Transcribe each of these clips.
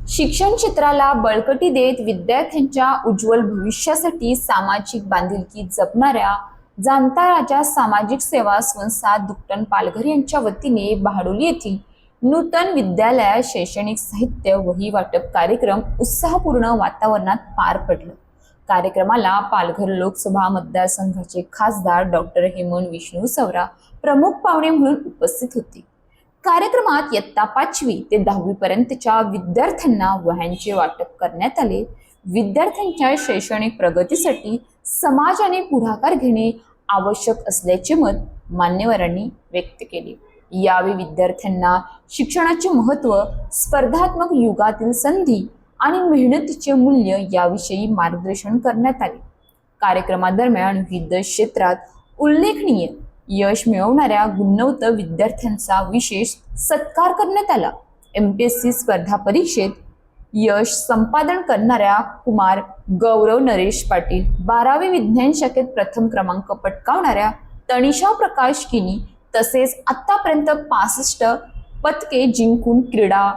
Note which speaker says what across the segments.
Speaker 1: शिक्षण क्षेत्राला बळकटी देत विद्यार्थ्यांच्या उज्ज्वल भविष्यासाठी सामाजिक बांधिलकी जपणाऱ्या जाणता राजा सामाजिक सेवा संस्था दुकटन पालघर यांच्या वतीने बहाडोली येथील नूतन विद्यालयात शैक्षणिक साहित्य वही वाटप कार्यक्रम उत्साहपूर्ण वातावरणात पार पडला। कार्यक्रमाला पालघर लोकसभा मतदारसंघाचे खासदार डॉक्टर हेमंत विष्णू सवरा प्रमुख पाहुणे म्हणून उपस्थित होते। कार्यक्रमात इयत्ता 5वी ते 10वी पर्यंतच्या विद्यार्थ्यांना वह्यांचे वाटप करण्यात आले। विद्यार्थ्यांच्या शैक्षणिक प्रगतीसाठी समाजाने पुढाकार घेणे आवश्यक असल्याचे मत मान्यवरांनी व्यक्त केले। यावेळी विद्यार्थ्यांना शिक्षणाचे महत्त्व, स्पर्धात्मक युगातील संधी आणि मेहनतीचे मूल्य याविषयी मार्गदर्शन करण्यात आले। कार्यक्रमादरम्यान विविध क्षेत्रात उल्लेखनीय यश मिळवणाऱ्या गुणवंत विद्यार्थ्यांचा विशेष सत्कार करण्यात आला। MPSC स्पर्धा परीक्षेत यश संपादन करणाऱ्या कुमार गौरव नरेश पाटील, 12वी विज्ञान शाखेत प्रथम क्रमांक पटकावणाऱ्या तनिषा प्रकाश किनी तसेच आतापर्यंत 65 पदके जिंकून क्रीडा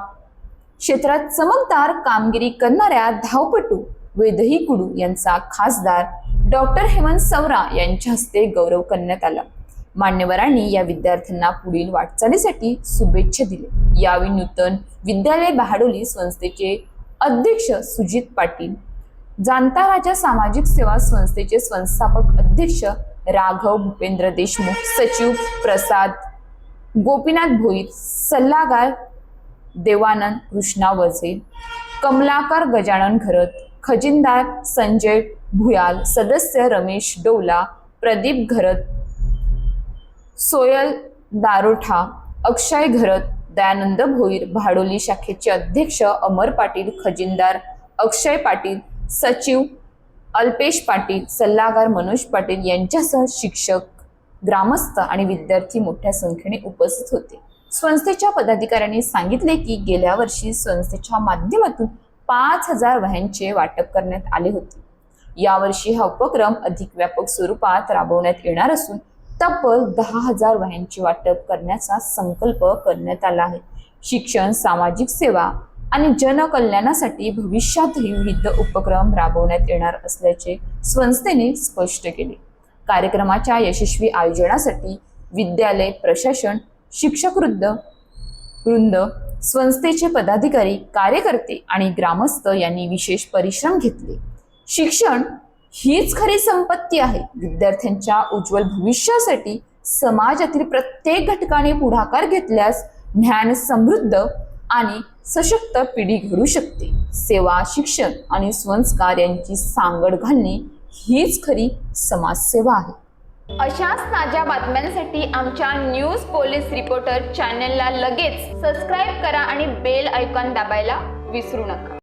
Speaker 1: क्षेत्रात चमकदार कामगिरी करणाऱ्या धावपटू वेदही कुडू यांचा खासदार डॉक्टर हेमंत सवरा यांच्या हस्ते गौरव करण्यात आला। मान्यवरांनी या विद्यार्थ्यांना पुढील वाटचालीसाठी शुभेच्छा दिल्या। यावेळी नूतन विद्यालय बहाडोली संस्थेचे अध्यक्ष सुजित पाटील, जाणता राजा सामाजिक सेवा संस्थेचे संस्थापक अध्यक्ष राघव भूपेंद्र देशमुख, सचिव प्रसाद गोपीनाथ भोईर, सल्लागार देवानंद कृष्णा वझे, कमलाकर गजानन घरत, खजिनदार संजय भुयाल, सदस्य रमेश डोला, प्रदीप घरत, सोयल दारोठा, अक्षय घरत, दयानंद भोईर, बहाडोली शाखेचे अध्यक्ष अमर पाटील, खजिनदार अक्षय पाटील, सचिव अल्पेश पाटील, सल्लागार मनोज पाटील यांच्यासह शिक्षक, ग्रामस्थ आणि विद्यार्थी मोठ्या संख्येने उपस्थित होते। संस्थेच्या पदाधिकाऱ्यांनी सांगितले की गेल्या वर्षी संस्थेच्या माध्यमातून 5000 वह्यांचे वाटप करण्यात आले होते। यावर्षी हा उपक्रम अधिक व्यापक स्वरूपात राबवण्यात येणार असून तब्बल 10,000 वह्यांचे वाटप करण्याचा संकल्प करण्यात आला आहे। शिक्षण, सामाजिक सेवा आणि जनकल्याणासाठी भविष्यातही विविध उपक्रम राबवण्यात येणार असल्याचे संस्थेने स्पष्ट केले। कार्यक्रमाच्या यशस्वी आयोजनासाठी विद्यालय प्रशासन, शिक्षक वृंद, संस्थेचे पदाधिकारी, कार्यकर्ते आणि ग्रामस्थ यांनी विशेष परिश्रम घेतले। शिक्षण हीच खरी संपत्ती आहे। विद्यार्थ्यांच्या उज्ज्वल भविष्यासाठी समाजातील प्रत्येक घटकाने पुढाकार घेतल्यास ज्ञान समृद्ध आणि सशक्त पिढी घडू शकते। सेवा, शिक्षण आणि संस्कार यांची सांगड घालणे हीच खरी समाजसेवा आहे। अशाच ताज्या बातम्यांसाठी आमच्या न्यूज पोलीस रिपोर्टर चॅनलला लगेच सबस्क्राईब करा आणि बेल आयकॉन दाबायला विसरू नका।